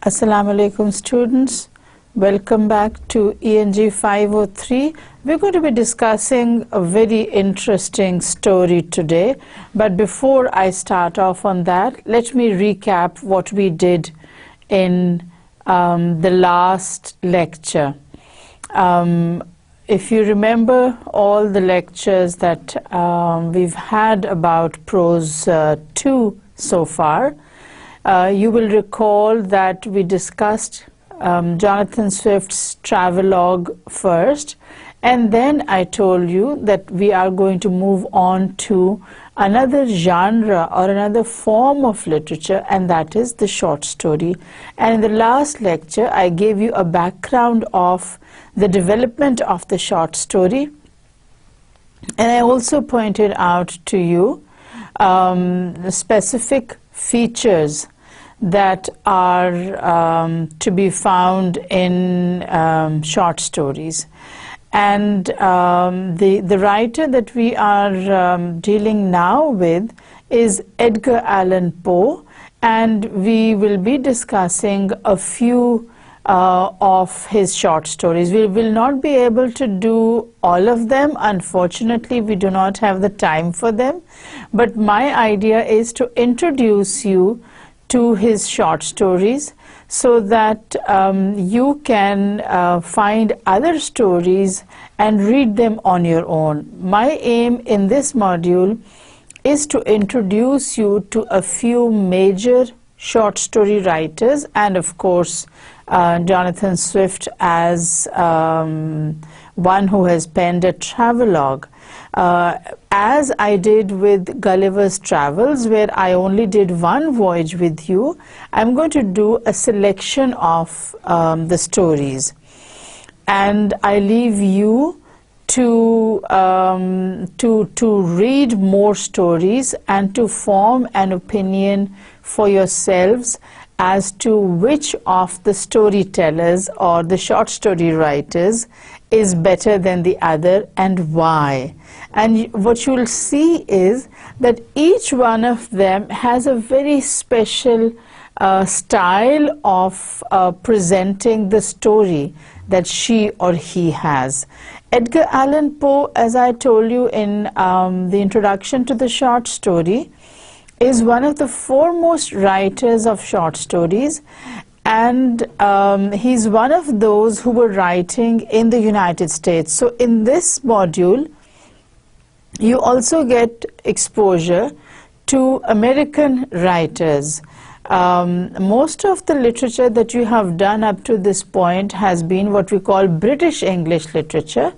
Assalamu alaikum students, welcome back to ENG503. We're going to be discussing a very interesting story today, but before I start off on that, let me recap what we did in the last lecture. If you remember all the lectures that we've had about prose 2 so far, you will recall that we discussed Jonathan Swift's travelogue first, and then I told you that we are going to move on to another genre or another form of literature, and that is the short story. And in the last lecture I gave you a background of the development of the short story, and I also pointed out to you the specific features that are to be found in short stories. And the writer that we are dealing now with is Edgar Allan Poe, and we will be discussing a few of his short stories. We will not be able to do all of them. Unfortunately, we do not have the time for them. But my idea is to introduce you to his short stories so that you can find other stories and read them on your own. My aim in this module is to introduce you to a few major short story writers, and of course Jonathan Swift as one who has penned a travelogue. As I did with Gulliver's Travels, where I only did one voyage with you, I'm going to do a selection of the stories, and I leave you to read more stories and to form an opinion for yourselves as to which of the storytellers or the short story writers is better than the other and why. And what you'll see is that each one of them has a very special style of presenting the story that she or he has. Edgar Allan Poe, as I told you in the introduction to the short story, is one of the foremost writers of short stories, and he's one of those who were writing in the United States. So in this module you also get exposure to American writers. Most of the literature that you have done up to this point has been what we call British English literature.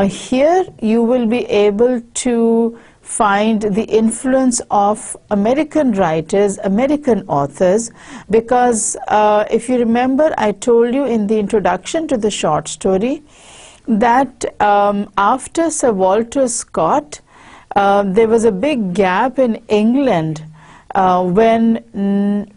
Here you will be able to find the influence of American writers, American authors, because if you remember, I told you in the introduction to the short story that after Sir Walter Scott, there was a big gap in England when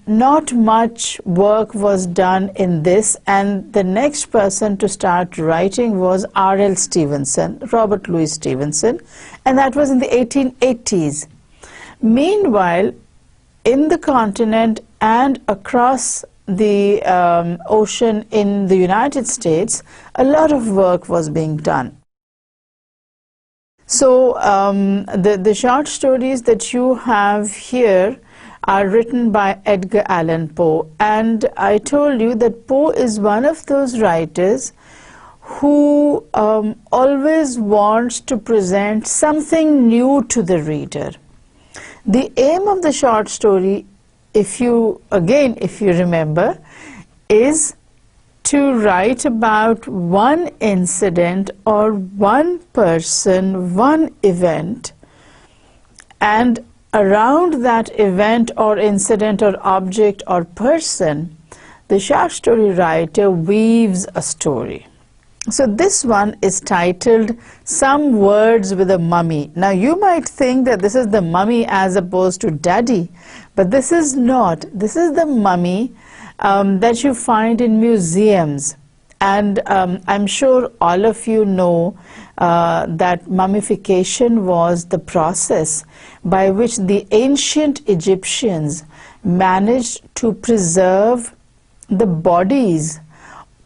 not much work was done in this, and the next person to start writing was R.L. Stevenson, Robert Louis Stevenson, and that was in the 1880s. Meanwhile, in the continent and across the ocean in the United States, a lot of work was being done. So the short stories that you have here are written by Edgar Allan Poe, and I told you that Poe is one of those writers who always wants to present something new to the reader. The aim of the short story, if you remember, is to write about one incident or one person, one event, and around that event or incident or object or person, the short story writer weaves a story. So this one is titled Some Words with a Mummy. Now you might think that this is the mummy as opposed to daddy, but this is not. This is the mummy that you find in museums, and I'm sure all of you know that mummification was the process by which the ancient Egyptians managed to preserve the bodies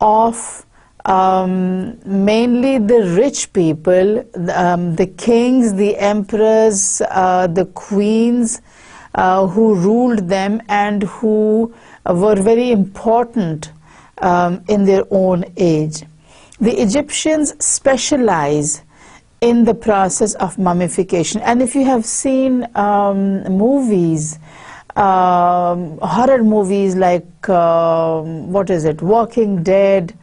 of mainly the rich people, the kings, the emperors, the queens who ruled them and who were very important in their own age. The Egyptians specialize in the process of mummification, and if you have seen movies, horror movies like Walking Dead,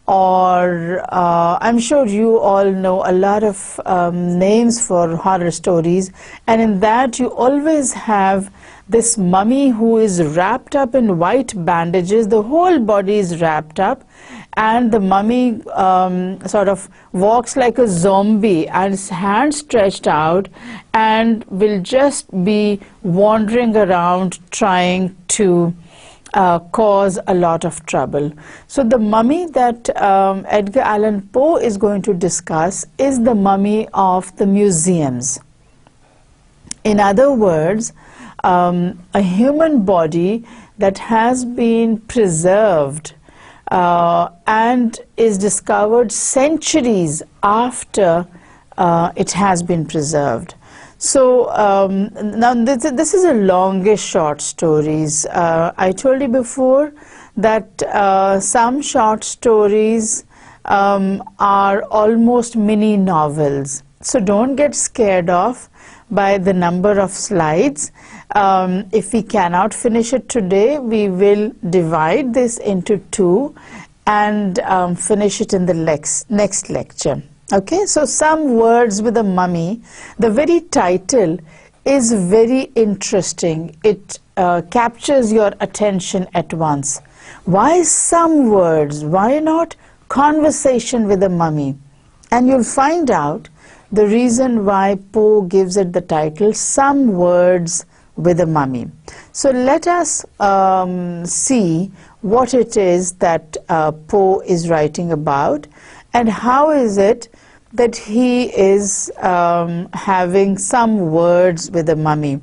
or I'm sure you all know a lot of names for horror stories, and in that you always have this mummy who is wrapped up in white bandages. The whole body is wrapped up, and the mummy sort of walks like a zombie and his hands stretched out and will just be wandering around trying to cause a lot of trouble. So the mummy that Edgar Allan Poe is going to discuss is the mummy of the museums. In other words, a human body that has been preserved and is discovered centuries after it has been preserved. So now this is a longish short stories. I told you before that some short stories are almost mini novels. So don't get scared off by the number of slides. If we cannot finish it today, we will divide this into two and finish it in the next lecture. Okay, so some words with a mummy. The very title is very interesting. It captures your attention at once. Why some words? Why not conversation with a mummy? And you'll find out the reason why Poe gives it the title Some Words with a Mummy. So let us see what it is that Poe is writing about, and how is it that he is having some words with a mummy.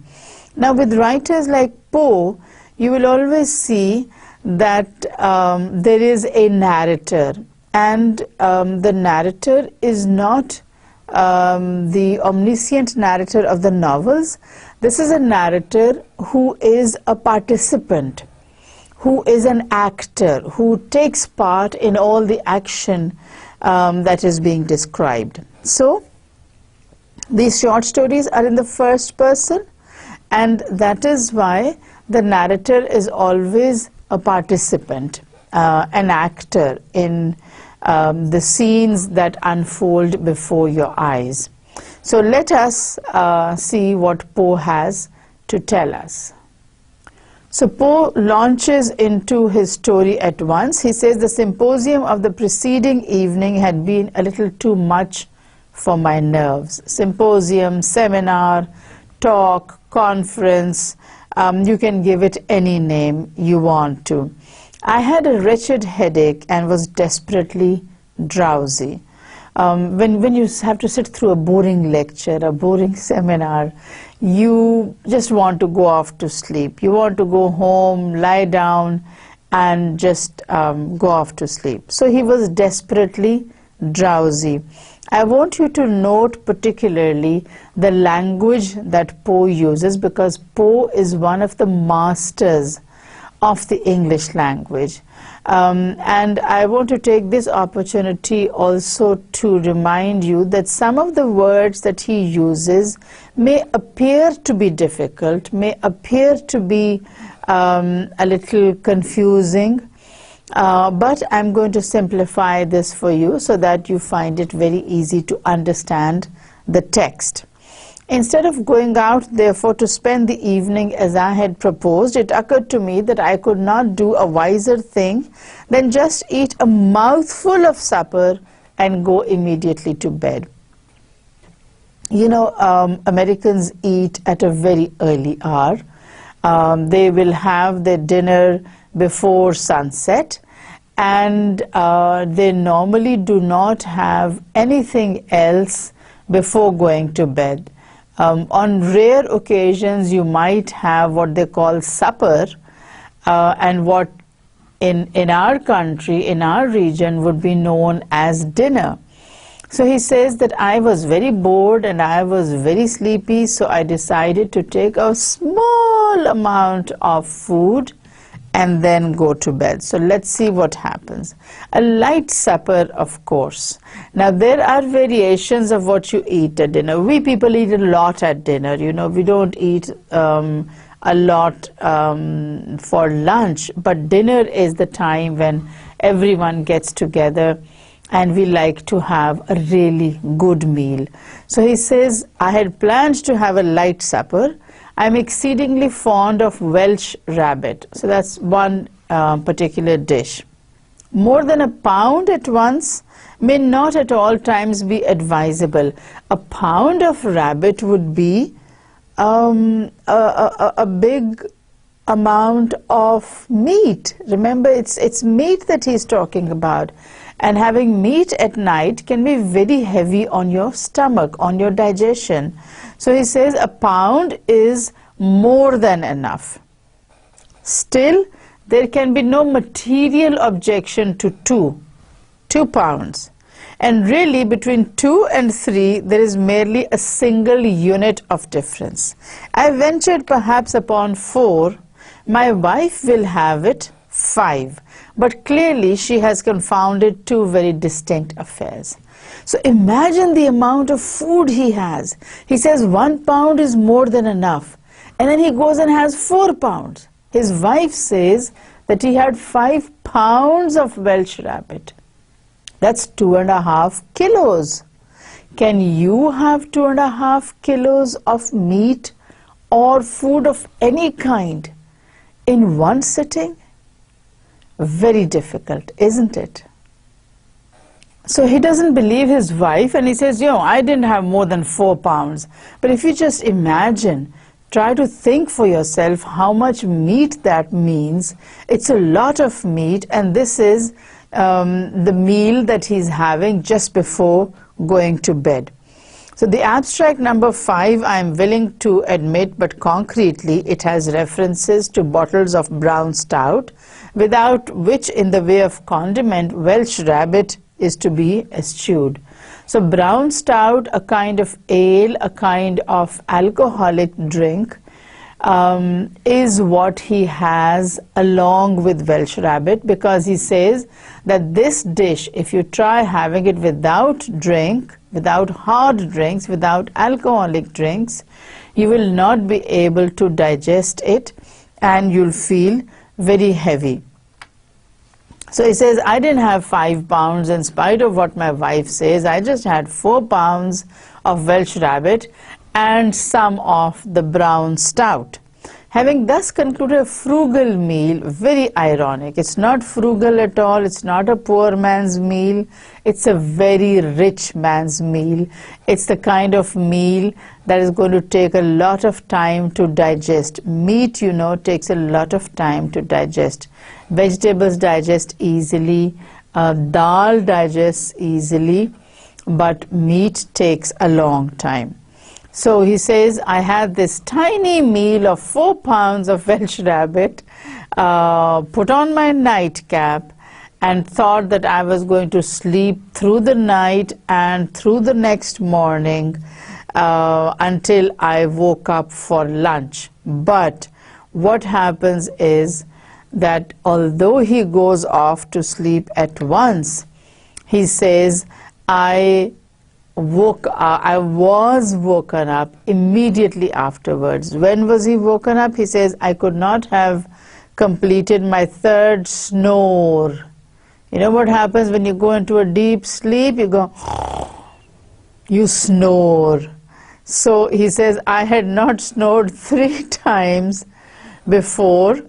Now with writers like Poe, you will always see that there is a narrator, and the narrator is not the omniscient narrator of the novels. This is a narrator who is a participant, who is an actor, who takes part in all the action that is being described. So these short stories are in the first person, and that is why the narrator is always a participant, an actor in the scenes that unfold before your eyes. So let us see what Poe has to tell us. So Poe launches into his story at once. He says, the symposium of the preceding evening had been a little too much for my nerves. Symposium, seminar, talk, conference, you can give it any name you want to. I had a wretched headache and was desperately drowsy. When you have to sit through a boring lecture, a boring seminar, you just want to go off to sleep. You want to go home, lie down, and just go off to sleep. So he was desperately drowsy. I want you to note particularly the language that Poe uses, because Poe is one of the masters of the English language. And I want to take this opportunity also to remind you that some of the words that he uses may appear to be difficult, may appear to be a little confusing, but I'm going to simplify this for you so that you find it very easy to understand the text. Instead of going out, therefore, to spend the evening as I had proposed, it occurred to me that I could not do a wiser thing than just eat a mouthful of supper and go immediately to bed. You know, Americans eat at a very early hour. They will have their dinner before sunset, and they normally do not have anything else before going to bed. On rare occasions, you might have what they call supper, and what in our country, in our region, would be known as dinner. So he says that I was very bored and I was very sleepy, so I decided to take a small amount of food and then go to bed. So let's see what happens. A light supper, of course. Now there are variations of what you eat at dinner. We people eat a lot at dinner, you know, we don't eat a lot for lunch, but dinner is the time when everyone gets together and we like to have a really good meal. So he says, I had planned to have a light supper. I'm exceedingly fond of Welsh rabbit. So that's one particular dish. More than a pound at once may not at all times be advisable. A pound of rabbit would be a big amount of meat. Remember, it's meat that he's talking about. And having meat at night can be very heavy on your stomach, on your digestion. So he says a pound is more than enough. Still, there can be no material objection to 2 pounds. And really, between 2 and 3, there is merely a single unit of difference. I ventured perhaps upon 4. My wife will have it 5. But clearly, she has confounded 2 very distinct affairs. So imagine the amount of food he has. He says 1 pound is more than enough. And then he goes and has 4 pounds. His wife says that he had 5 pounds of Welsh rabbit. That's 2.5 kilos. Can you have 2.5 kilos of meat or food of any kind in one sitting? Very difficult, isn't it? So he doesn't believe his wife and he says, I didn't have more than 4 pounds. But if you just imagine, try to think for yourself how much meat that means. It's a lot of meat, and this is the meal that he's having just before going to bed. So the abstract number 5, I'm willing to admit, but concretely it has references to bottles of brown stout, without which in the way of condiment Welsh rabbit is to be eschewed. So brown stout, a kind of ale, a kind of alcoholic drink, is what he has along with Welsh rabbit, because he says that this dish, if you try having it without drink, without hard drinks, without alcoholic drinks, you will not be able to digest it and you'll feel very heavy. So he says, I didn't have 5 pounds in spite of what my wife says. I just had 4 pounds of Welsh rabbit and some of the brown stout. Having thus concluded a frugal meal, very ironic. It's not frugal at all. It's not a poor man's meal. It's a very rich man's meal. It's the kind of meal that is going to take a lot of time to digest. Meat, takes a lot of time to digest. Vegetables digest easily. Dal digests easily. But meat takes a long time. So he says, I had this tiny meal of 4 pounds of Welsh rabbit, put on my nightcap, and thought that I was going to sleep through the night and through the next morning until I woke up for lunch. But what happens is that although he goes off to sleep at once, he says, I was woken up immediately afterwards. When was he woken up? He says, I could not have completed my 3rd snore. You know what happens when you go into a deep sleep? You go, you snore. So he says, I had not snored 3 times before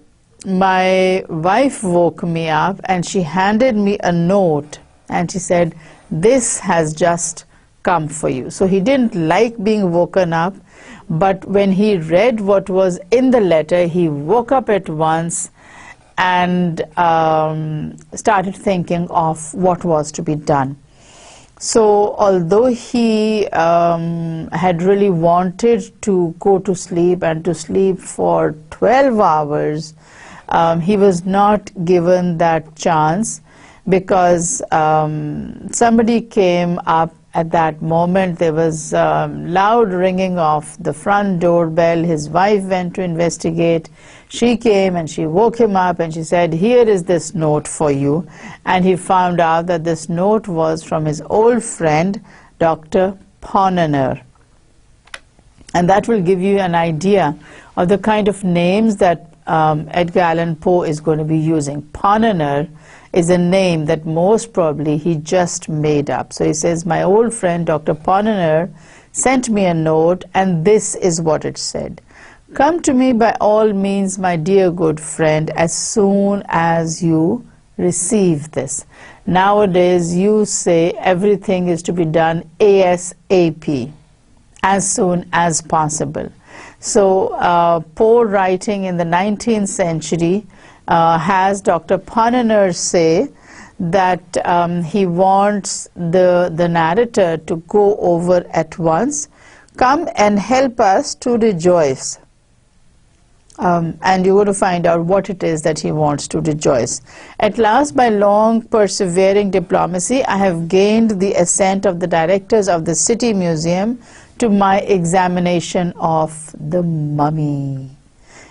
my wife woke me up, and she handed me a note and she said, this has just come for you. So he didn't like being woken up, but when he read what was in the letter, he woke up at once and started thinking of what was to be done. So although he had really wanted to go to sleep and to sleep for 12 hours, he was not given that chance because somebody came up at that moment. There was loud ringing of the front doorbell. His wife went to investigate. She came and she woke him up and she said, "Here is this note for you." And he found out that this note was from his old friend, Dr. Ponnonner. And that will give you an idea of the kind of names that Edgar Allan Poe is going to be using. Ponnonner is a name that most probably he just made up. So he says, "My old friend Dr. Ponnonner sent me a note, and this is what it said. Come to me by all means, my dear good friend, as soon as you receive this." Nowadays you say everything is to be done ASAP, as soon as possible. So Poe, writing in the 19th century, has Dr. Ponnonner say that he wants the narrator to go over at once. "Come and help us to rejoice." And you're going to find out what it is that he wants to rejoice. "At last, by long persevering diplomacy, I have gained the assent of the directors of the City Museum to my examination of the mummy.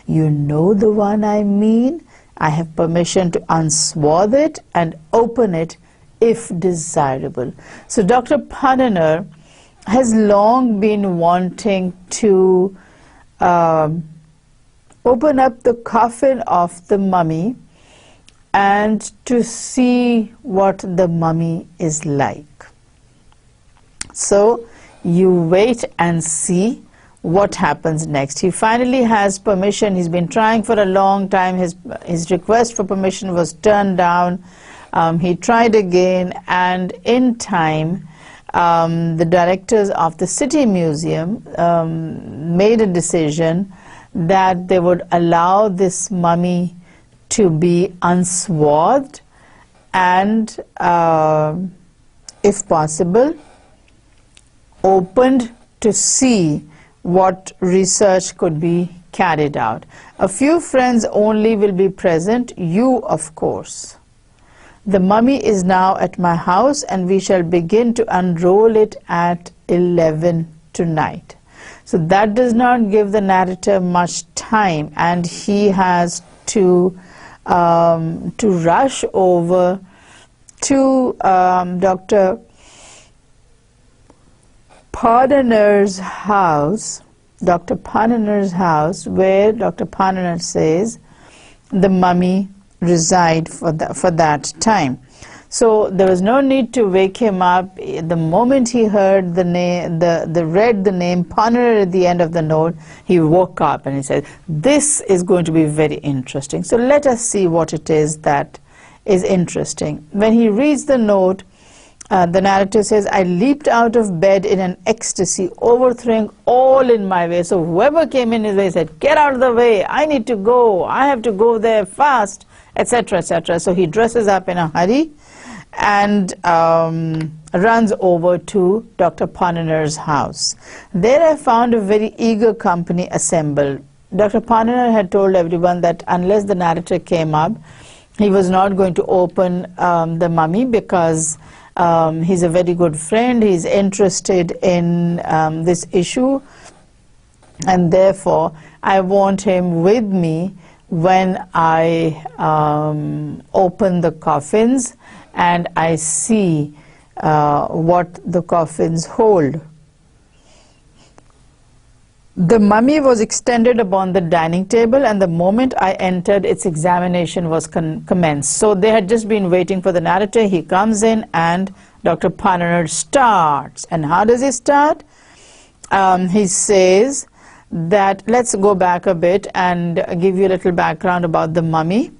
You know the one I mean. I have permission to unswathe it and open it if desirable." So Dr. Ponnonner has long been wanting to open up the coffin of the mummy and to see what the mummy is like. So you wait and see what happens next. He finally has permission. He's been trying for a long time. His request for permission was turned down. He tried again, and in time the directors of the City Museum made a decision that they would allow this mummy to be unswathed and, if possible, opened to see what research could be carried out. "A few friends only will be present, you of course. The mummy is now at my house and we shall begin to unroll it at 11 tonight." So that does not give the narrator much time, and he has to rush over to Dr. Ponnonner's house, where Dr. Ponnonner says the mummy reside for that time. So there was no need to wake him up. The moment he heard the name, read the name Ponnonner at the end of the note, he woke up and he said, "This is going to be very interesting." So let us see what it is that is interesting. When he reads the note, the narrator says, "I leaped out of bed in an ecstasy, overthrowing all in my way." So whoever came in his way said, "Get out of the way, I need to go, I have to go there fast," etc., etc. So he dresses up in a hurry and runs over to Dr. Ponnonner's house. There I found a very eager company assembled. Dr. Ponnonner had told everyone that unless the narrator came up, he was not going to open the mummy, because he's a very good friend, he's interested in this issue, and therefore I want him with me when I open the coffins and I see what the coffins hold. The mummy was extended upon the dining table, and the moment I entered, its examination was commenced. So they had just been waiting for the narrator. He comes in and Dr. Ponnonner starts. And how does he start? He says that, let's go back a bit and give you a little background about the mummy.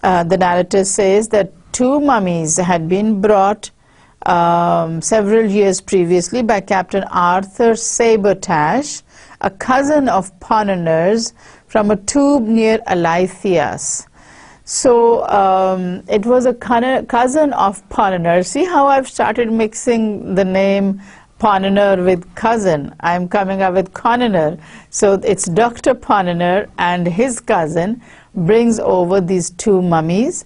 The narrator says that 2 mummies had been brought several years previously by Captain Arthur Sabotage, a cousin of Ponnonner's, from a tomb near Aleithias. So it was a cousin of Ponnonner. See how I've started mixing the name Ponnonner with cousin. I'm coming up with Ponnonner. So it's Dr. Ponnonner and his cousin brings over these two mummies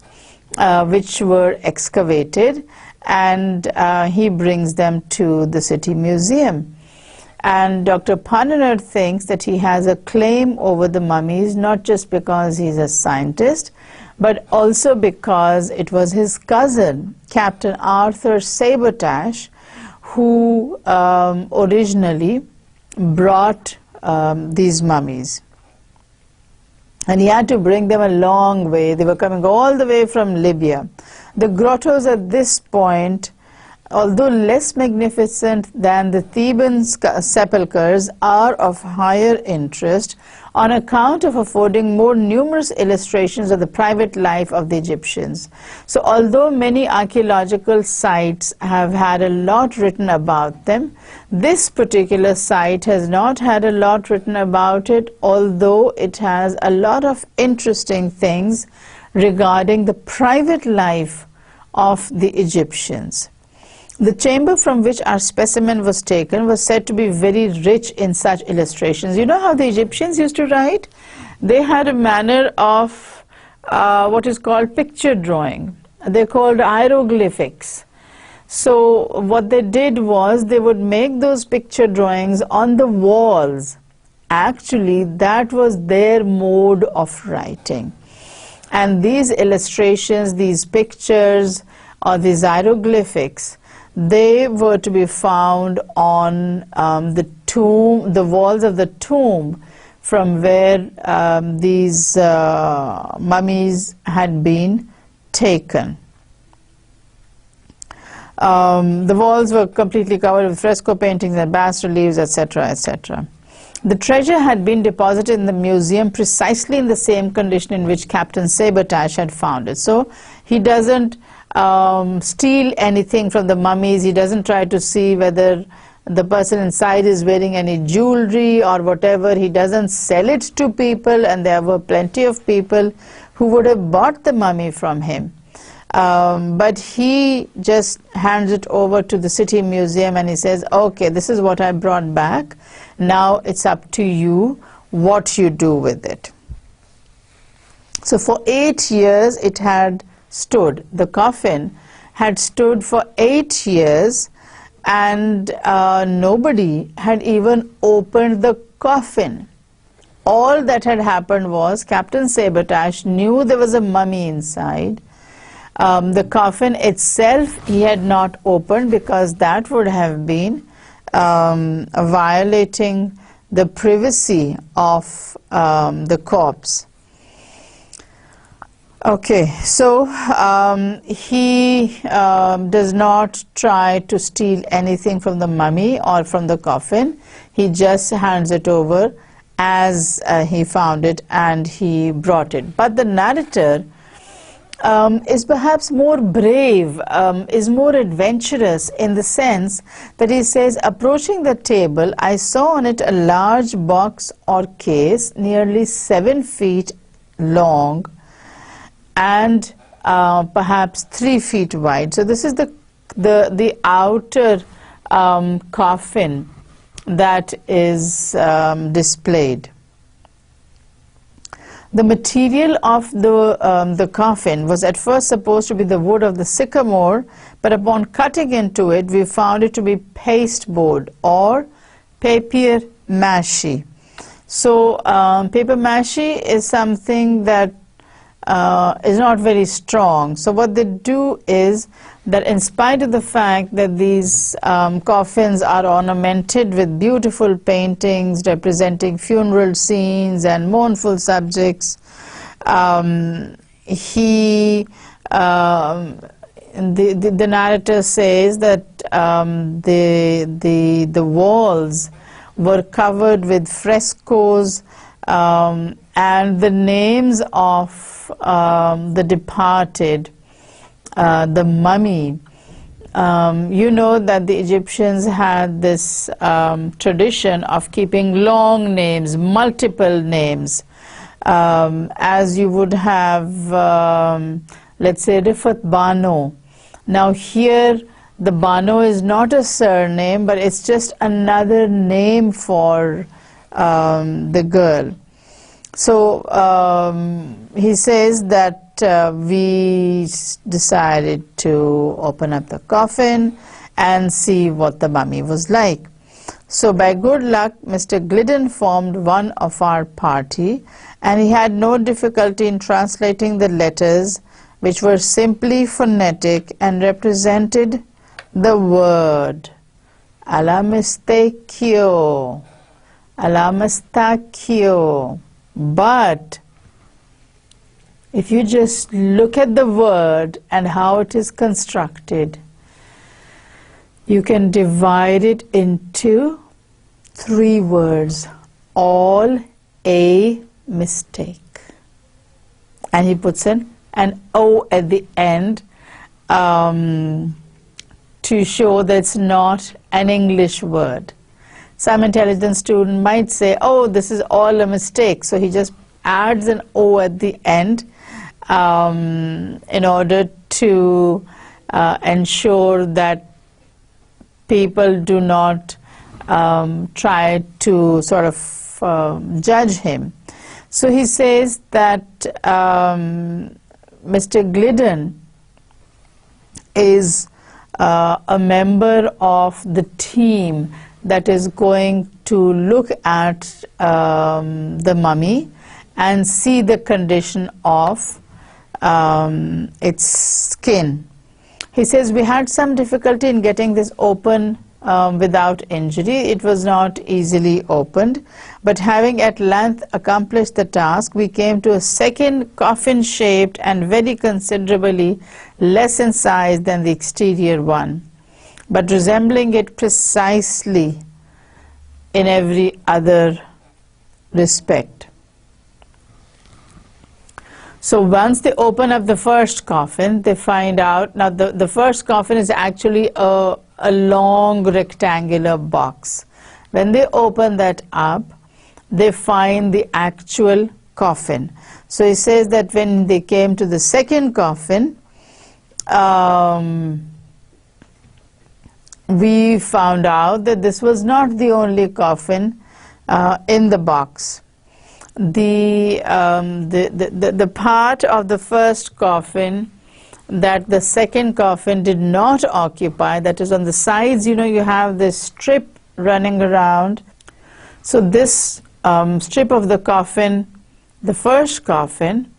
which were excavated, and he brings them to the city museum. And Dr. Pananar thinks that he has a claim over the mummies, not just because he's a scientist, but also because it was his cousin, Captain Arthur Sabotage, who originally brought these mummies. And he had to bring them a long way. They were coming all the way from Libya. The grottos at this point, although less magnificent than the Theban sepulchres, are of higher interest on account of affording more numerous illustrations of the private life of the Egyptians. So although many archaeological sites have had a lot written about them, this particular site has not had a lot written about it, although it has a lot of interesting things regarding the private life of the Egyptians. The chamber from which our specimen was taken was said to be very rich in such illustrations. You know how the Egyptians used to write? They had a manner of what is called picture drawing. They're called hieroglyphics. So what they did was they would make those picture drawings on the walls. Actually, that was their mode of writing. And these illustrations, these pictures, or these hieroglyphics, they were to be found on the tomb, the walls of the tomb from where these mummies had been taken. The walls were completely covered with fresco paintings and bas reliefs, etc., etc. The treasure had been deposited in the museum precisely in the same condition in which Captain Sabotage had found it. So he doesn't steal anything from the mummies. He doesn't try to see whether the person inside is wearing any jewelry or whatever. He doesn't sell it to people, and there were plenty of people who would have bought the mummy from him. But he just hands it over to the city museum and he says, okay, this is what I brought back. Now it's up to you what you do with it. So for 8 years it had stood. The coffin had stood for 8 years, and nobody had even opened the coffin. All that had happened was Captain Sabotage knew there was a mummy inside. The coffin itself he had not opened because that would have been violating the privacy of the corpse. Okay, so he does not try to steal anything from the mummy or from the coffin. He just hands it over as he found it and he brought it. But the narrator is perhaps more brave, is more adventurous in the sense that he says, approaching the table, I saw on it a large box or case nearly 7 feet long and perhaps 3 feet wide. So this is the outer coffin that is displayed. The material of the coffin was at first supposed to be the wood of the sycamore, but upon cutting into it, we found it to be pasteboard or papier mâché. So paper mâché is something that is not very strong. So what they do is that in spite of the fact that these coffins are ornamented with beautiful paintings representing funeral scenes and mournful subjects, the narrator says that the walls were covered with frescoes and the names of the departed, the mummy. You know that the Egyptians had this tradition of keeping long names, multiple names, as you would have, let's say, Rifat Bano. Now here the Bano is not a surname, but it's just another name for the girl. So he says that we decided to open up the coffin and see what the mummy was like. So by good luck, Mr. Glidden formed one of our party, and he had no difficulty in translating the letters, which were simply phonetic and represented the word Alamistachio, Alamistachio. But if you just look at the word and how it is constructed, you can divide it into 3 words, all a mistake. And he puts in an O at the end to show that it's not an English word. Some intelligent student might say, oh, this is all a mistake. So he just adds an O at the end in order to ensure that people do not try to sort of judge him. So he says that Mr. Glidden is a member of the team that is going to look at the mummy and see the condition of its skin. He says, we had some difficulty in getting this open without injury. It was not easily opened, but having at length accomplished the task, we came to a second coffin-shaped and very considerably less in size than the exterior one, but resembling it precisely in every other respect. So once they open up the first coffin, they find out, now the first coffin is actually a long rectangular box. When they open that up, they find the actual coffin. So he says that when they came to the second coffin, we found out that this was not the only coffin in the box. The part of the first coffin that the second coffin did not occupy, that is on the sides, you know, you have this strip running around. So this strip of the coffin, the first coffin,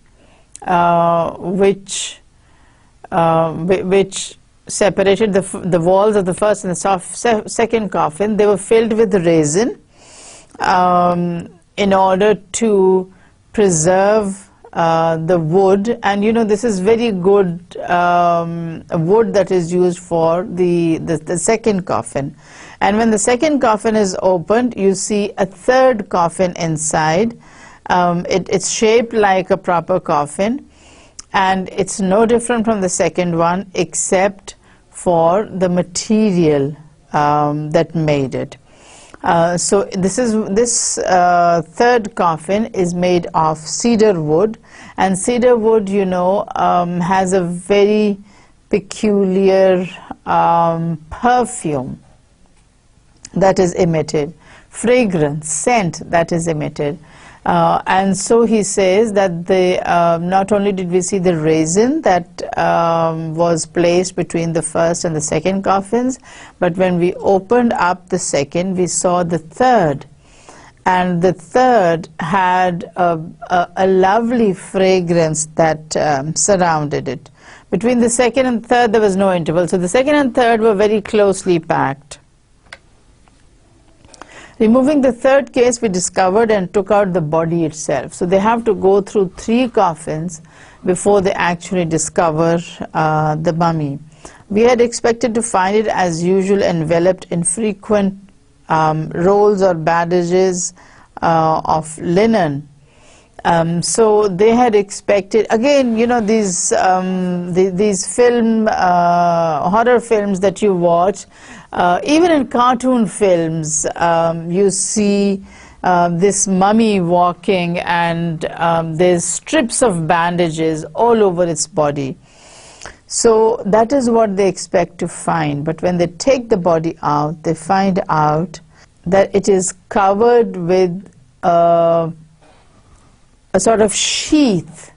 which separated the walls of the first and the second coffin, they were filled with resin in order to preserve the wood. And you know, this is very good wood that is used for the second coffin. And when the second coffin is opened, you see a third coffin inside. It's shaped like a proper coffin, and it's no different from the second one except for the material that made it. So this third coffin is made of cedar wood, and cedar wood, you know, has a very peculiar perfume that is emitted, fragrance, scent that is emitted. And so he says that not only did we see the resin that was placed between the first and the second coffins, but when we opened up the second, we saw the third. And the third had a lovely fragrance that surrounded it. Between the second and third, there was no interval. So the second and third were very closely packed. Removing the third case, we discovered and took out the body itself. So they have to go through 3 coffins before they actually discover the mummy. We had expected to find it as usual enveloped in frequent rolls or bandages of linen. So they had expected, again, you know, these film, horror films that you watch, even in cartoon films, you see this mummy walking, and there's strips of bandages all over its body. So that is what they expect to find. But when they take the body out, they find out that it is covered with a sort of sheath.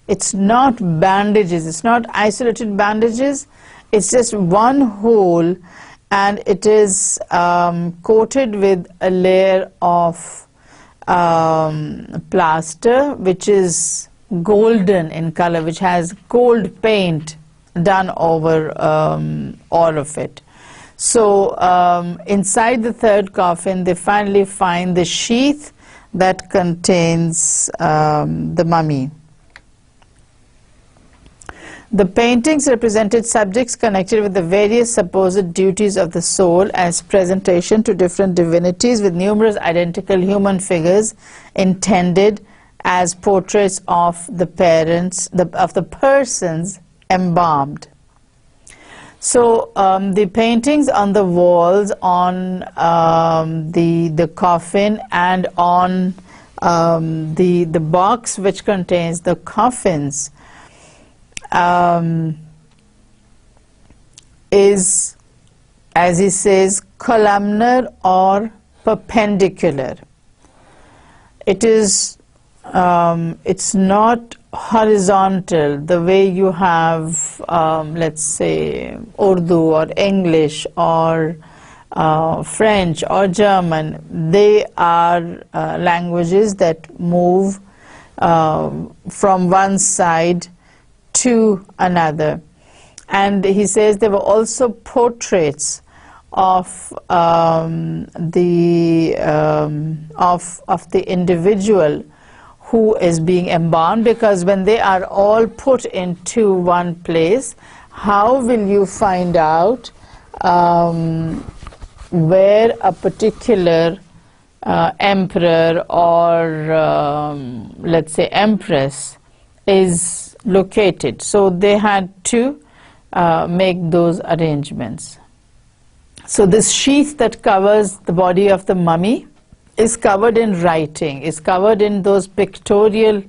It's not bandages, it's not isolated bandages, it's just one hole, and it is coated with a layer of plaster which is golden in color, which has gold paint done over all of it. So inside the third coffin they finally find the sheath that contains the mummy. The paintings represented subjects connected with the various supposed duties of the soul as presentation to different divinities, with numerous identical human figures intended as portraits of the parents, of the persons embalmed. So the paintings on the walls, on the coffin, and on the box which contains the coffins is, as he says, columnar or perpendicular. It is it's not horizontal the way you have let's say Urdu or English or French or German. They are languages that move from one side to another. And he says there were also portraits of the individual who is being embalmed, because when they are all put into one place, how will you find out where a particular emperor or let's say empress is located? So they had to make those arrangements. So this sheath that covers the body of the mummy is covered in writing, is covered in those pictorial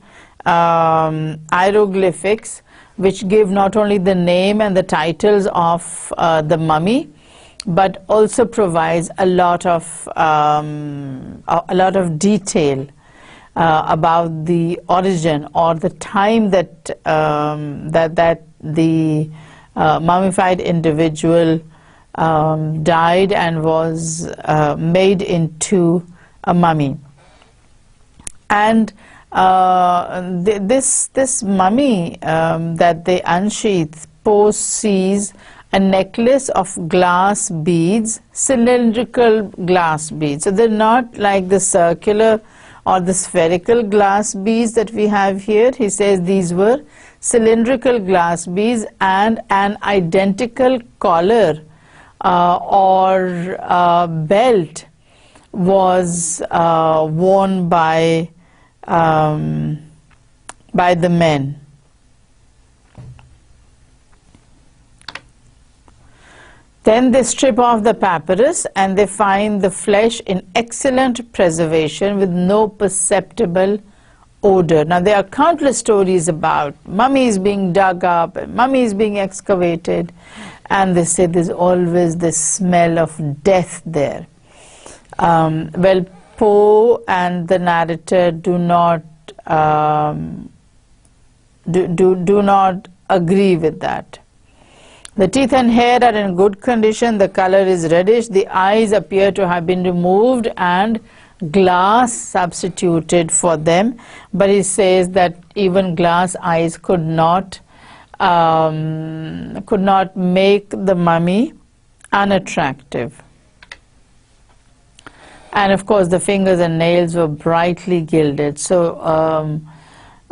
hieroglyphics which give not only the name and the titles of the mummy, but also provides a lot of detail about the origin or the time that that the mummified individual died and was made into a mummy. And this mummy that they unsheath sees a necklace of glass beads, cylindrical glass beads. So they're not like the circular or the spherical glass beads that we have here. He says these were cylindrical glass beads, and an identical collar or belt was worn by the men. Then they strip off the papyrus and they find the flesh in excellent preservation with no perceptible odor. Now there are countless stories about mummies being dug up and mummies being excavated, and they say there's always this smell of death there. Well, Poe and the narrator do not do not agree with that. The teeth and hair are in good condition, the color is reddish, the eyes appear to have been removed and glass substituted for them, but he says that even glass eyes could not make the mummy unattractive. And of course the fingers and nails were brightly gilded. So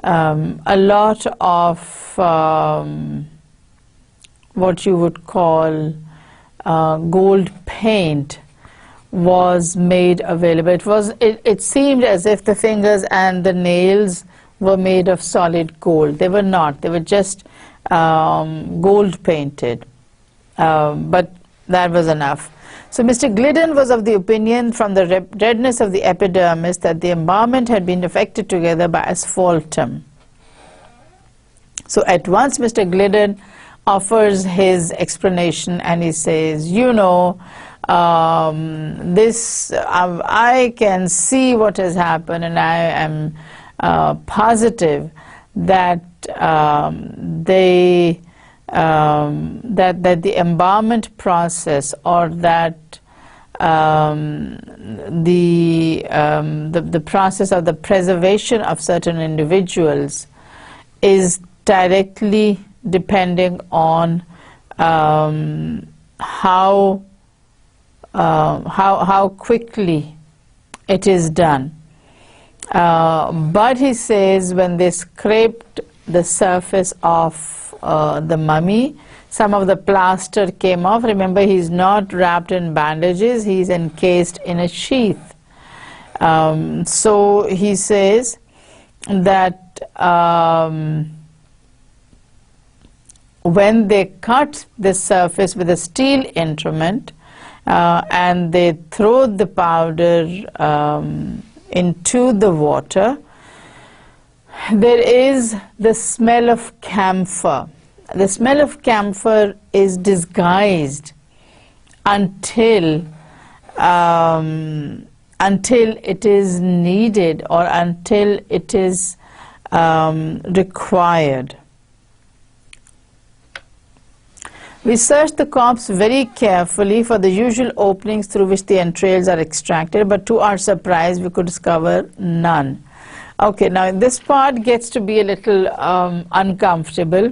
a lot of what you would call gold paint was made available. It seemed as if the fingers and the nails were made of solid gold. They were not. They were just gold painted. But that was enough. So Mr. Gliddon was of the opinion, from the redness of the epidermis, that the embalmment had been effected together by asphaltum. So at once Mr. Gliddon offers his explanation, and he says, you know, I can see what has happened, and I am positive that that the embalmment process, or that the process of the preservation of certain individuals is directly depending on how quickly it is done. But he says when they scraped the surface of the mummy, some of the plaster came off. Remember, he's not wrapped in bandages, he's encased in a sheath. So he says that when they cut the surface with a steel instrument and they throw the powder into the water, there is the smell of camphor. The smell of camphor is disguised until it is needed, or until it is required. We searched the corpse very carefully for the usual openings through which the entrails are extracted, but to our surprise we could discover none. Okay, now this part gets to be a little uncomfortable,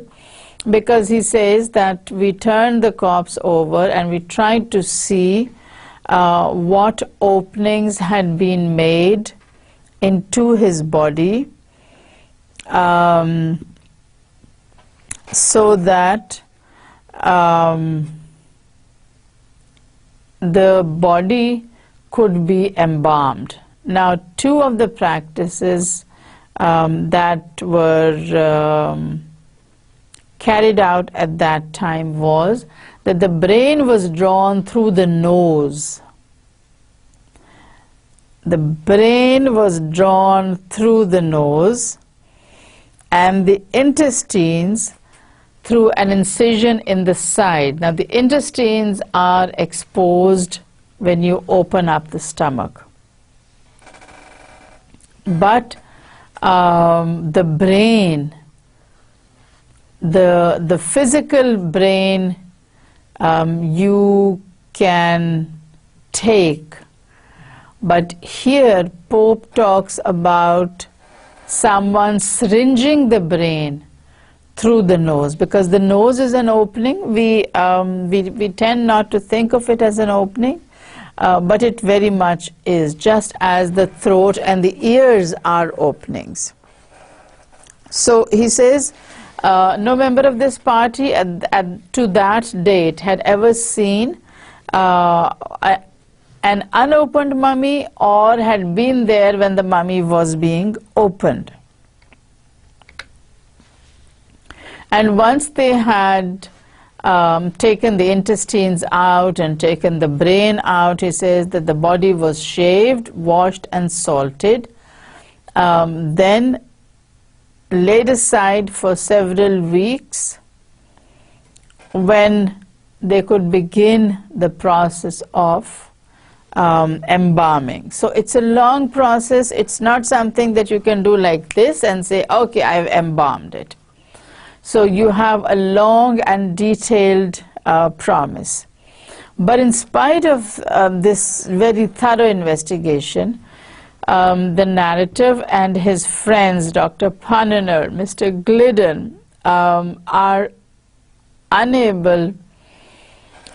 because he says that we turned the corpse over and we tried to see what openings had been made into his body, so that the body could be embalmed. Now, two of the practices that were carried out at that time was that the brain was drawn through the nose. The brain was drawn through the nose, and the intestines through an incision in the side. Now, the intestines are exposed when you open up the stomach, but the brain, the physical brain, you can take, but here Pope talks about someone syringing the brain through the nose, because the nose is an opening. We tend not to think of it as an opening, but it very much is, just as the throat and the ears are openings. So he says no member of this party to that date had ever seen an unopened mummy, or had been there when the mummy was being opened. And once they had taken the intestines out and taken the brain out, he says that the body was shaved, washed and salted, then laid aside for several weeks, when they could begin the process of embalming. So it's a long process. It's not something that you can do like this and say, okay, I've embalmed it. So you have a long and detailed promise. But in spite of this very thorough investigation, the narrative and his friends, Dr. Panner, Mr. Glidden, are unable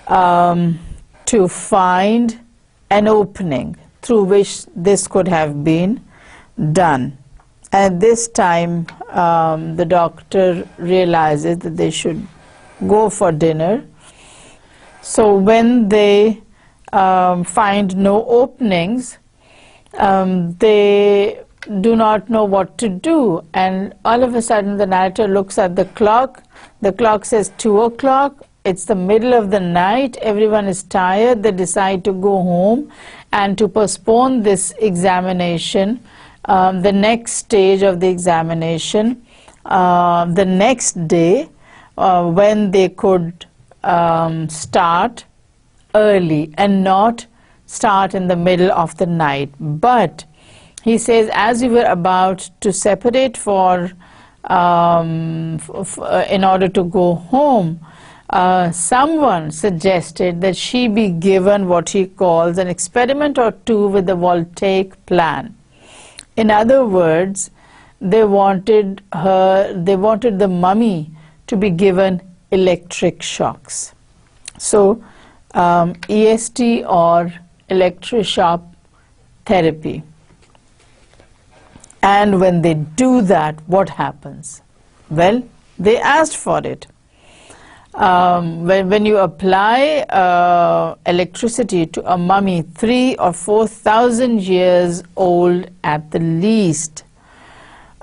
to find an opening through which this could have been done. At this time, the doctor realizes that they should go for dinner. So when they find no openings, they do not know what to do. And all of a sudden, the narrator looks at the clock. The clock says 2 o'clock. It's the middle of the night. Everyone is tired. They decide to go home and to postpone this examination. The next stage of the examination, the next day, when they could start early and not start in the middle of the night. But he says, as we were about to separate in order to go home, someone suggested that she be given what he calls an experiment or two with the voltaic plan. In other words, they wanted the mummy to be given electric shocks. So EST or electroshock therapy. And when they do that, what happens? Well, they asked for it. When you apply electricity to a mummy 3,000 or 4,000 years old at the least,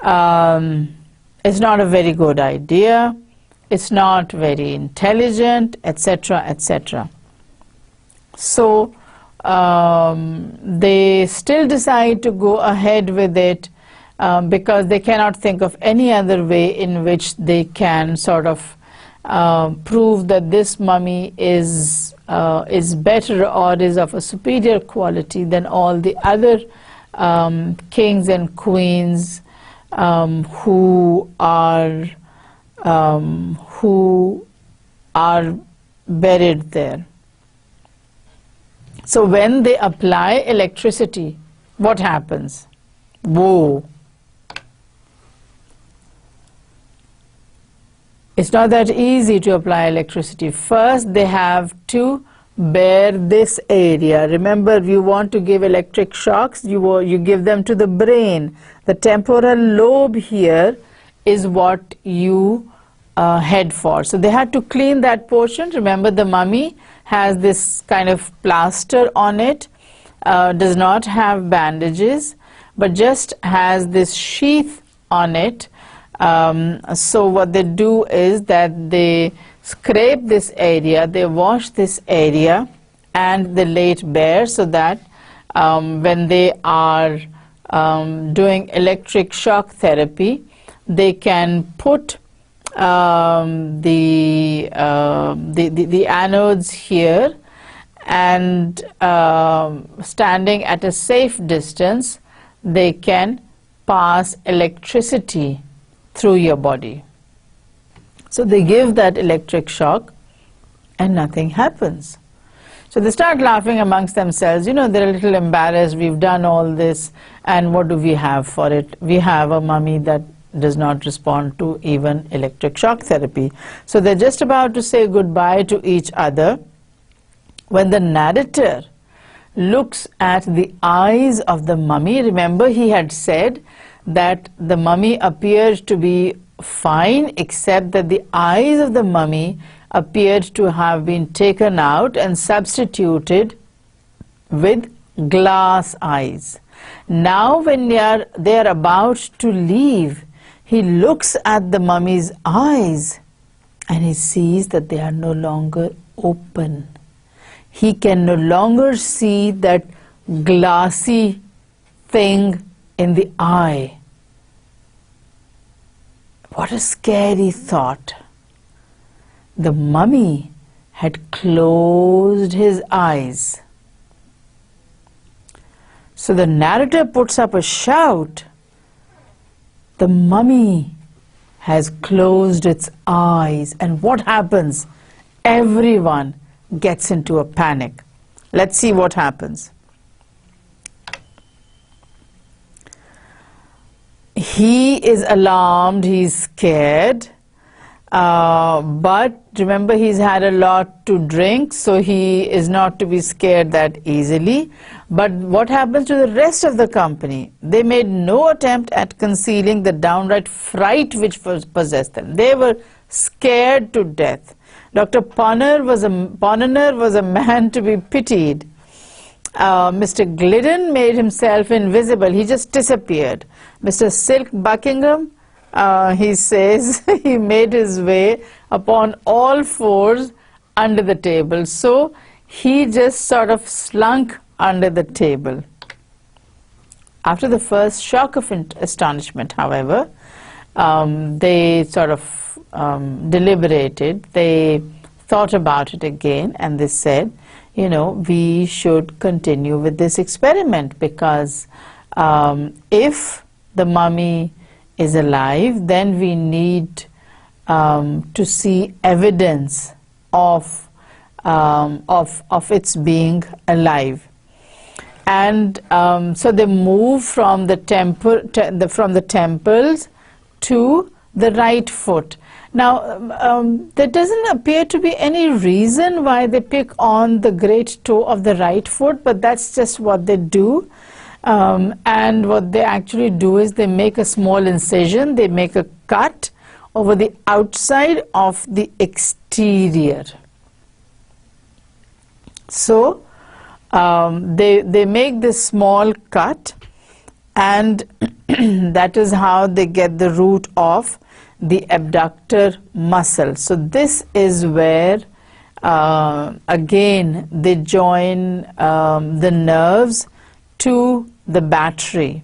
it's not a very good idea, it's not very intelligent, etc., etc. So they still decide to go ahead with it because they cannot think of any other way in which they can sort of prove that this mummy is better or is of a superior quality than all the other kings and queens who are buried there. So when they apply electricity, what happens? Whoa! It's not that easy to apply electricity. First, they have to bare this area. Remember, you want to give electric shocks, you give them to the brain. The temporal lobe here is what you head for. So they had to clean that portion. Remember, the mummy has this kind of plaster on it, does not have bandages, but just has this sheath on it. So what they do is that they scrape this area, they wash this area, and they lay it bare so that when they are doing electric shock therapy, they can put the anodes here, and standing at a safe distance, they can pass electricity through your body. So they give that electric shock and nothing happens. So they start laughing amongst themselves. You know, they're a little embarrassed. We've done all this, and what do we have for it? We have a mummy that does not respond to even electric shock therapy. So they're just about to say goodbye to each other when the narrator looks at the eyes of the mummy. Remember, he had said that the mummy appeared to be fine, except that the eyes of the mummy appeared to have been taken out and substituted with glass eyes. Now when they are about to leave, he looks at the mummy's eyes and he sees that they are no longer open. He can no longer see that glassy thing in the eye. What a scary thought. The mummy had closed his eyes. So the narrator puts up a shout. The mummy has closed its eyes. And what happens? Everyone gets into a panic. Let's see what happens. He is alarmed, he's scared, but remember, he's had a lot to drink, so he is not to be scared that easily. But what happens to the rest of the company? They made no attempt at concealing the downright fright which possessed them. They were scared to death. Dr. Bonner was a man to be pitied. Mr. Glidden made himself invisible. He just disappeared. Mr. Silk Buckingham, he says, he made his way upon all fours under the table. So he just sort of slunk under the table. After the first shock of astonishment, however, they sort of deliberated. They thought about it again, and they said, you know, we should continue with this experiment because If the mummy is alive, then we need to see evidence of its being alive. And so they move from the temples to the right foot. Now, there doesn't appear to be any reason why they pick on the great toe of the right foot, but that's just what they do. And what they actually do is they make a small incision, they make a cut over the outside of the exterior. So they make this small cut, and that is how they get the root of the abductor muscle. So this is where again they join the nerves to the battery.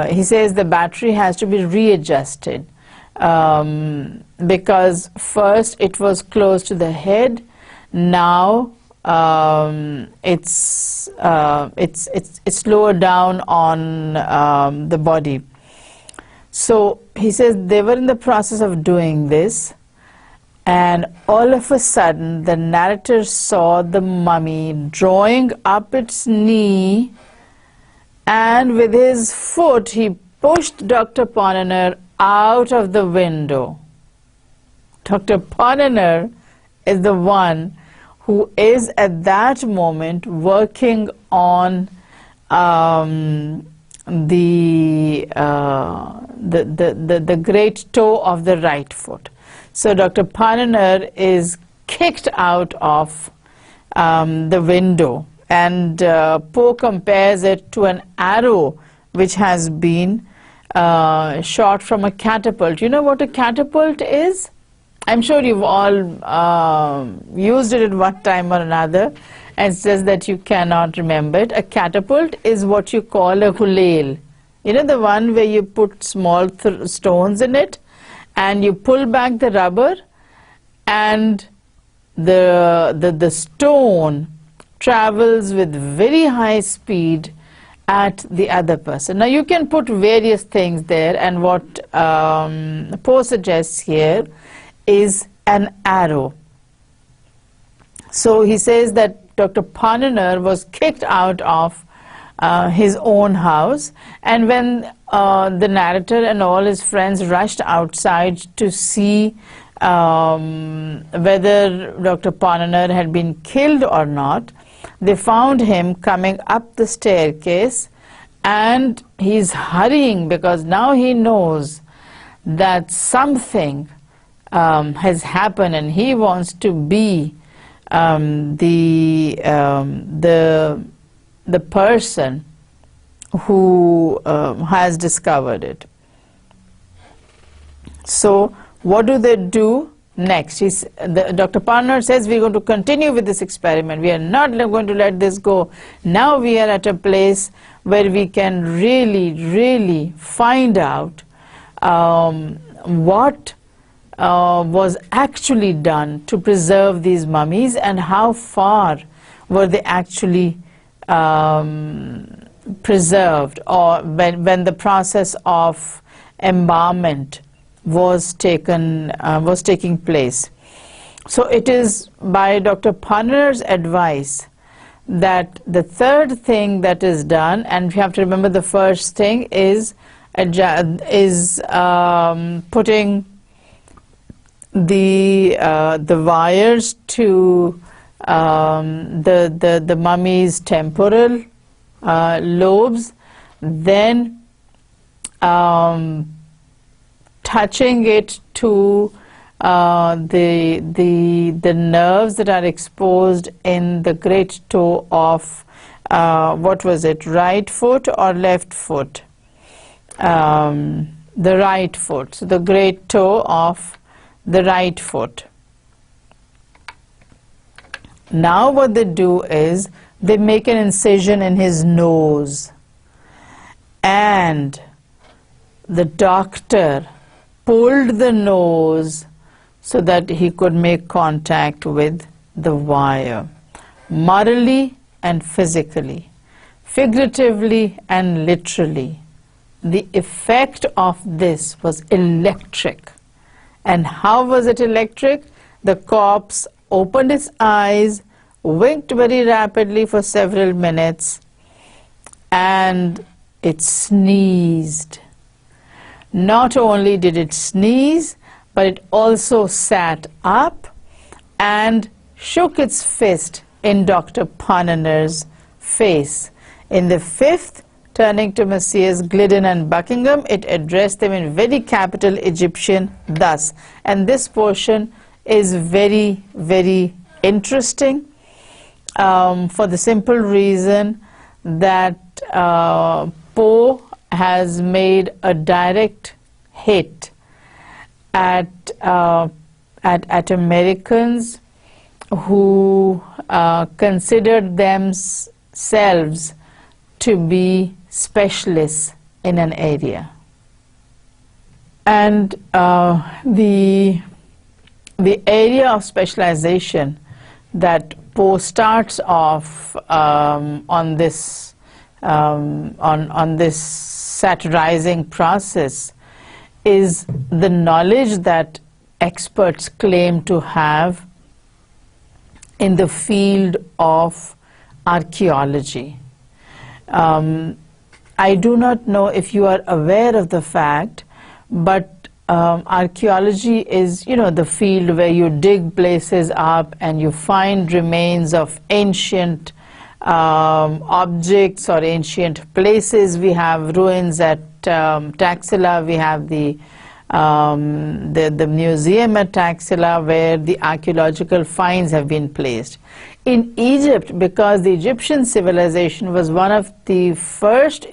He says the battery has to be readjusted because first it was close to the head. Now it's lower down on the body. So he says they were in the process of doing this, and all of a sudden the narrator saw the mummy drawing up its knee, and with his foot he pushed Dr. Ponnonner out of the window. Dr. Ponnonner is the one who is at that moment working on the great toe of the right foot. So Dr. Ponnonner is kicked out of the window, and Poe compares it to an arrow which has been shot from a catapult. You know what a catapult is? I'm sure you've all used it at one time or another, and it's just that you cannot remember it. A catapult is what you call a hulail. You know, the one where you put small stones in it, and you pull back the rubber, and the stone travels with very high speed at the other person. Now you can put various things there, and what Poe suggests here is an arrow. So he says that Dr. Ponnonner was kicked out of his own house, and when the narrator and all his friends rushed outside to see whether Dr. Ponnonner had been killed or not, they found him coming up the staircase, and he's hurrying because now he knows that something has happened, and he wants to be the person who has discovered it. So what do they do next? Dr. Ponnonner says, we're going to continue with this experiment. We are not going to let this go. Now we are at a place where we can really find out what was actually done to preserve these mummies, and how far were they actually preserved, or when the process of embalmment was taking place. So it is by Dr. Ponnonner's advice that the third thing that is done, and you have to remember the first thing is putting the wires to the mummy's temporal lobes, then touching it to the nerves that are exposed in the great toe of what was it, right foot or left foot? The right foot. So the great toe of the right foot. Now what they do is they make an incision in his nose, and the doctor pulled the nose so that he could make contact with the wire, morally and physically. figuratively and literally. The effect of this was electric. And how was it electric? The corpse opened its eyes, winked very rapidly for several minutes, and it sneezed. Not only did it sneeze, but it also sat up and shook its fist in Dr. Ponnonner's face. In the fifth, turning to Messieurs Glidden and Buckingham, it addressed them in very capital Egyptian thus. And this portion is very, very interesting for the simple reason that Poe has made a direct hit at Americans who considered themselves to be specialists in an area. And the area of specialization that Poe starts off on this satirizing process is the knowledge that experts claim to have in the field of archaeology. I do not know if you are aware of the fact, but archaeology is, the field where you dig places up and you find remains of ancient objects or ancient places. We have ruins at Taxila. We have the museum at Taxila where the archaeological finds have been placed. In Egypt, because the Egyptian civilization was one of the first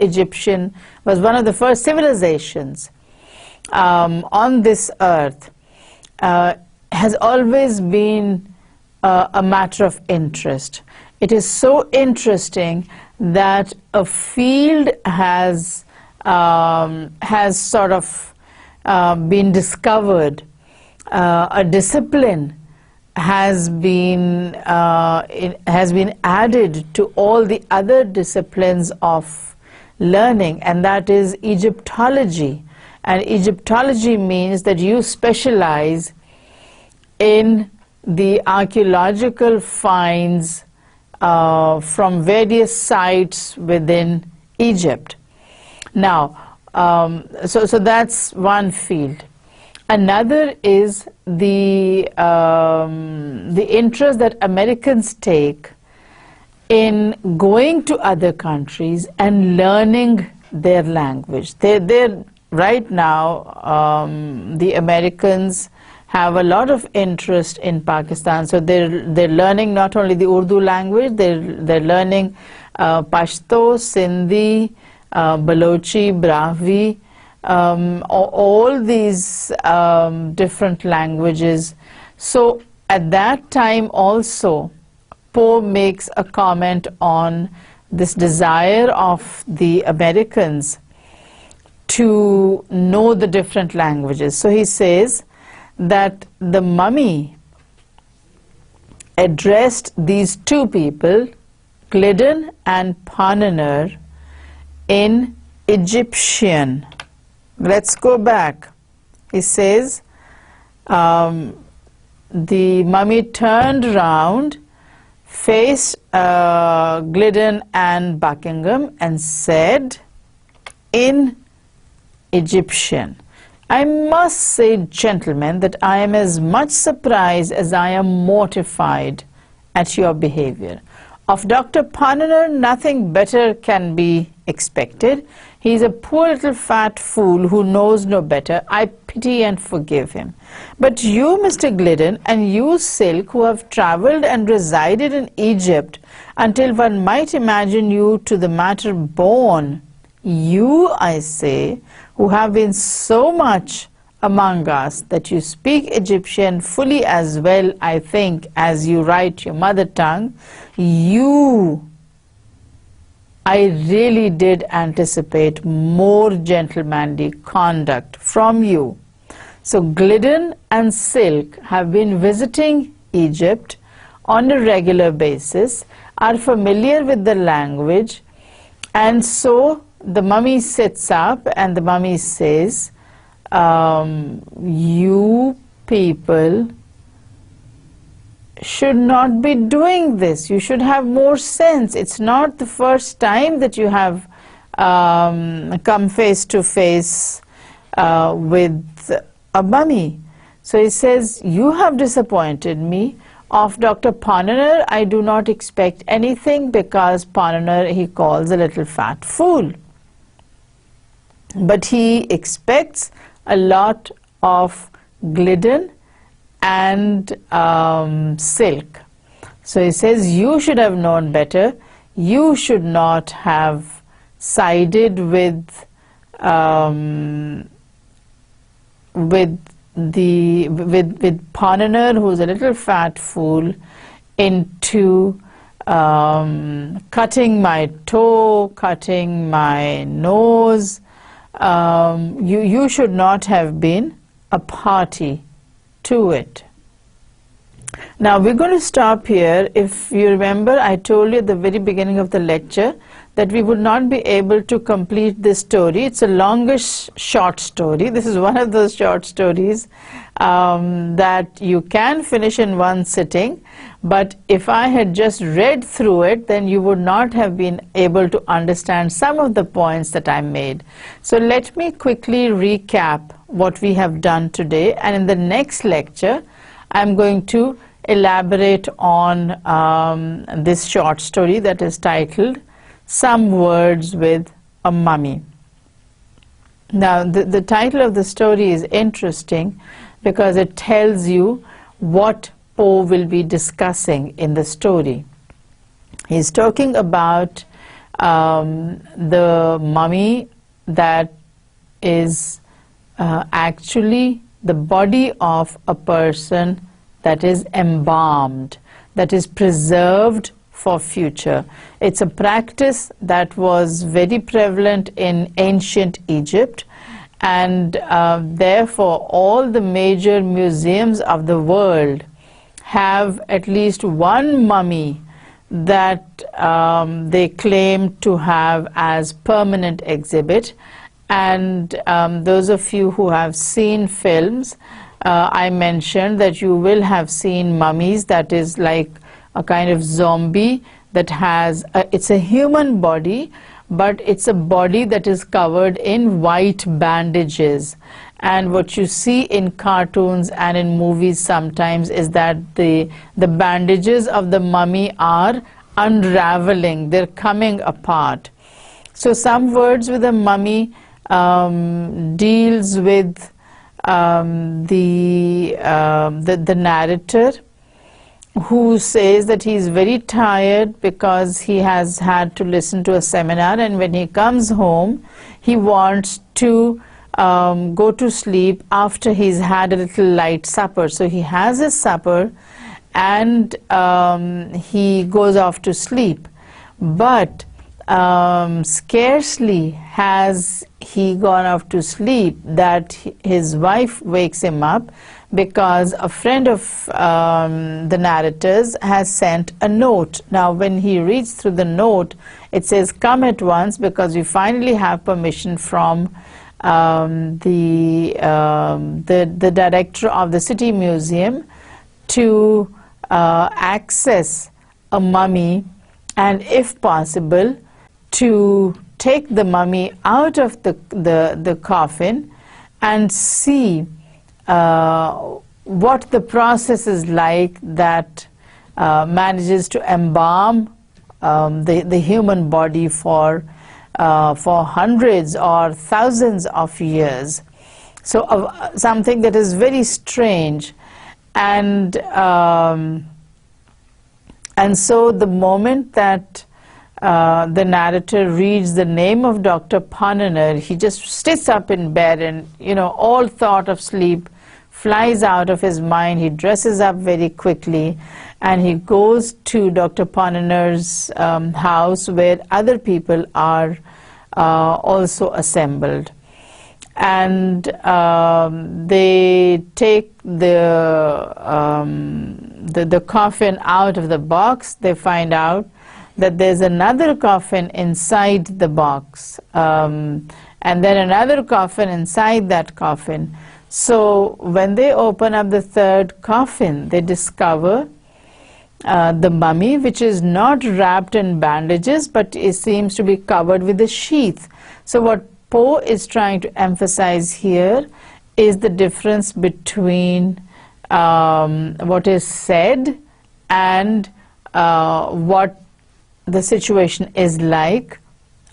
civilizations on this earth, has always been a matter of interest. It is so interesting that a field has sort of been discovered, a discipline has been added to all the other disciplines of learning, and that is Egyptology. And Egyptology means that you specialize in the archaeological finds from various sites within Egypt. Now, so that's one field. Another is the interest that Americans take in going to other countries and learning their language. They're right now, the Americans have a lot of interest in Pakistan, so they're learning not only the Urdu language, they're learning Pashto, Sindhi, Balochi, Brahvi, all these different languages. So at that time also, Poe makes a comment on this desire of the Americans to know the different languages. So he says that the mummy addressed these two people, Glidden and Ponnonner, in Egyptian. Let's go back. He says, the mummy turned round, faced Glidden and Buckingham, and said in Egyptian, "I must say, gentlemen, that I am as much surprised as I am mortified at your behavior. Of Dr. Ponnonner, nothing better can be expected. He is a poor little fat fool who knows no better. I pity and forgive him. But you, Mr. Glidden, and you, Silk, who have travelled and resided in Egypt until one might imagine you to the matter born, you, I say, who have been so much among us that you speak Egyptian fully as well, I think, as you write your mother tongue, I really did anticipate more gentlemanly conduct from you." So Glidden and Silk have been visiting Egypt on a regular basis, are familiar with the language, And so the mummy sits up and the mummy says, you people should not be doing this. You should have more sense. It's not the first time that you have come face to face with a mummy. So he says, you have disappointed me. Of Dr. Pananar, I do not expect anything, because Pananar he calls a little fat fool. But he expects a lot of glidden and silk. So he says, you should have known better. You should not have sided with Pananar, who's a little fat fool, into cutting my toe, cutting my nose. You should not have been a party to it. Now we're going to stop here. If you remember, I told you at the very beginning of the lecture that we would not be able to complete this story. It's a longish short story. This is one of those short stories that you can finish in one sitting, but if I had just read through it, then you would not have been able to understand some of the points that I made. So let me quickly recap what we have done today, and in the next lecture I'm going to elaborate on this short story that is titled Some Words with a Mummy. Now the title of the story is interesting because it tells you what Poe will be discussing in the story. He's talking about the mummy that is actually the body of a person that is embalmed, that is preserved for future. It's a practice that was very prevalent in ancient Egypt, and therefore all the major museums of the world have at least one mummy that they claim to have as permanent exhibit. And those of you who have seen films, I mentioned that you will have seen mummies that is like a kind of zombie that has it's a human body, but it's a body that is covered in white bandages. And what you see in cartoons and in movies sometimes is that the bandages of the mummy are unraveling, they're coming apart. So Some Words with a Mummy deals with the narrator, who says that he is very tired because he has had to listen to a seminar, and when he comes home he wants to go to sleep after he's had a little light supper. So he has his supper and he goes off to sleep, but scarcely has he gone off to sleep that his wife wakes him up, because a friend of the narrator's has sent a note. Now when he reads through the note, it says, "Come at once, because we finally have permission from the director of the City Museum to access a mummy, and if possible to take the mummy out of the coffin and see what the process is like that manages to embalm the human body for hundreds or thousands of years." So something that is very strange. And so the moment that the narrator reads the name of Dr. Pananar, he just sits up in bed, and all thought of sleep flies out of his mind. He dresses up very quickly and he goes to Dr. Pananar's house, where other people are also assembled. And they take the coffin out of the box. They find out that there's another coffin inside the box, and then another coffin inside that coffin. So when they open up the third coffin, they discover the mummy, which is not wrapped in bandages, but it seems to be covered with a sheath. So what Poe is trying to emphasize here is the difference between what is said and what the situation is like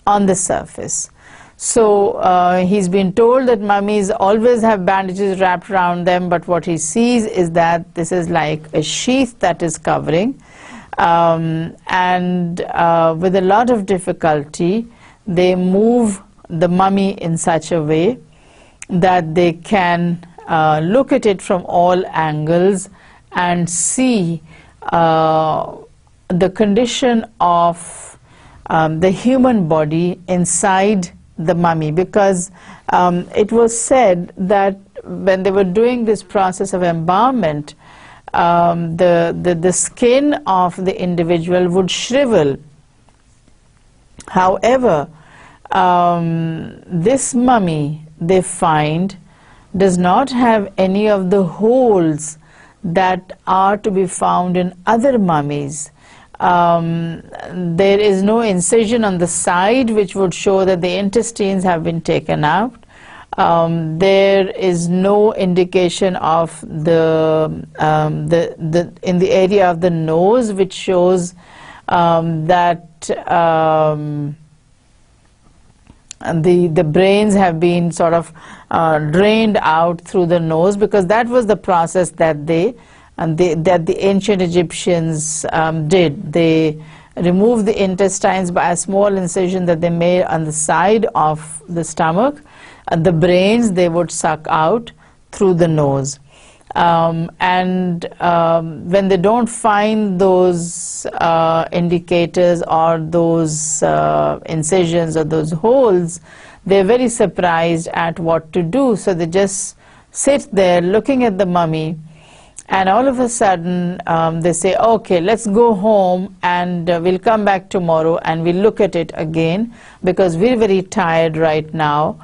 on the surface. So he's been told that mummies always have bandages wrapped around them, but what he sees is that this is like a sheath that is covering, and with a lot of difficulty they move the mummy in such a way that they can look at it from all angles and see the condition of the human body inside the mummy, because it was said that when they were doing this process of embalmment, the skin of the individual would shrivel. However, this mummy, they find, does not have any of the holes that are to be found in other mummies. There is no incision on the side which would show that the intestines have been taken out. There is no indication of in the area of the nose, which shows that the brains have been sort of drained out through the nose, because that was the process that the ancient Egyptians did. They removed the intestines by a small incision that they made on the side of the stomach. The brains they would suck out through the nose. When they don't find those indicators or those incisions or those holes, they're very surprised at what to do. So they just sit there looking at the mummy, and all of a sudden they say, okay, let's go home and we'll come back tomorrow and we'll look at it again, because we're very tired right now.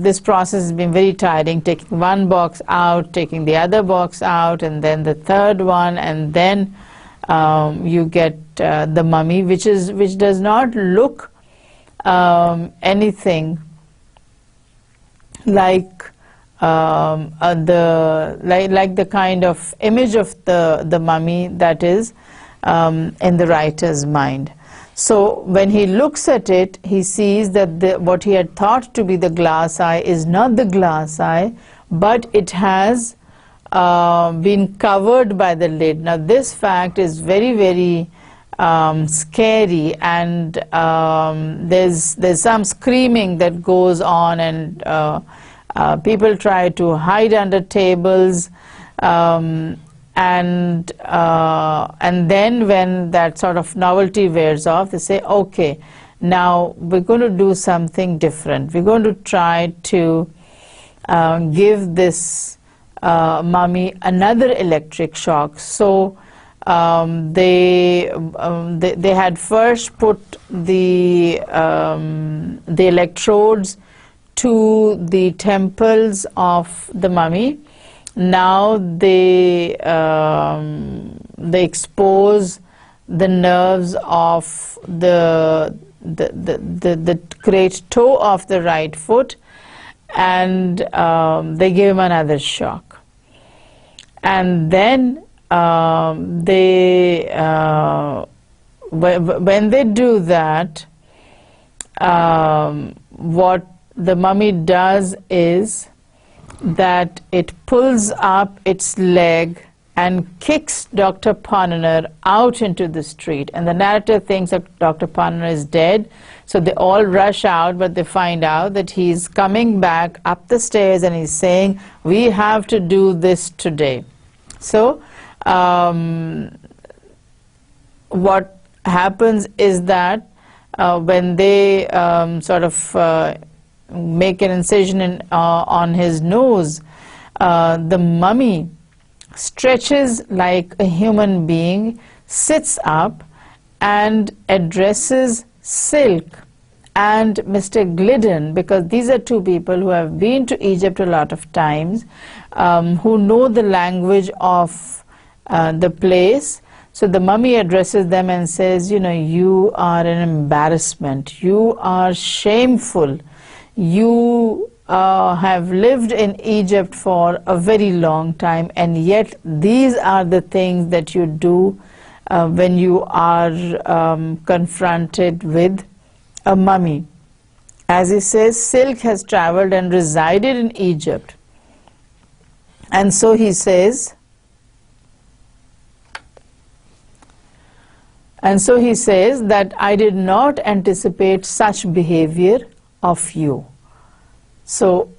This process has been very tiring, taking one box out, taking the other box out, and then the third one, and then you get the mummy, which does not look anything like the kind of image of the mummy that is in the writer's mind. So when he looks at it, he sees that what he had thought to be the glass eye is not the glass eye, but it has been covered by the lid. Now this fact is very, very scary, and there's some screaming that goes on, and people try to hide under tables, and then when that sort of novelty wears off, they say, okay, now we're going to do something different. We're going to try to give this mummy another electric shock. So they had first put the electrodes to the temples of the mummy. Now they expose the nerves of the great toe of the right foot, and they give him another shock. And then when they do that, what the mummy does is that it pulls up its leg and kicks Dr. Ponnonner out into the street. And the narrator thinks that Dr. Ponnonner is dead, so they all rush out, but they find out that he's coming back up the stairs and he's saying, we have to do this today. So what happens is that when they sort of make an incision on his nose, the mummy stretches like a human being, sits up, and addresses Silk and Mr. Glidden, because these are two people who have been to Egypt a lot of times, who know the language of the place. So the mummy addresses them and says, you are an embarrassment, you are shameful, you have lived in Egypt for a very long time, and yet these are the things that you do when you are confronted with a mummy. As he says, Silk has traveled and resided in Egypt. And so he says, that I did not anticipate such behavior of you. So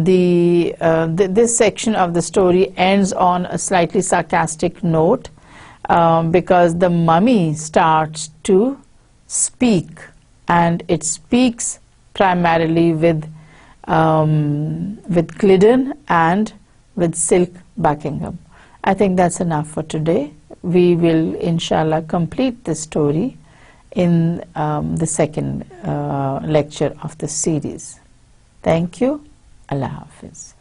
this section of the story ends on a slightly sarcastic note, because the mummy starts to speak, and it speaks primarily with Glidden and with Silk Buckingham. I think that's enough for today. We will inshallah complete the story in the second lecture of the series. Thank you. Allah Hafiz.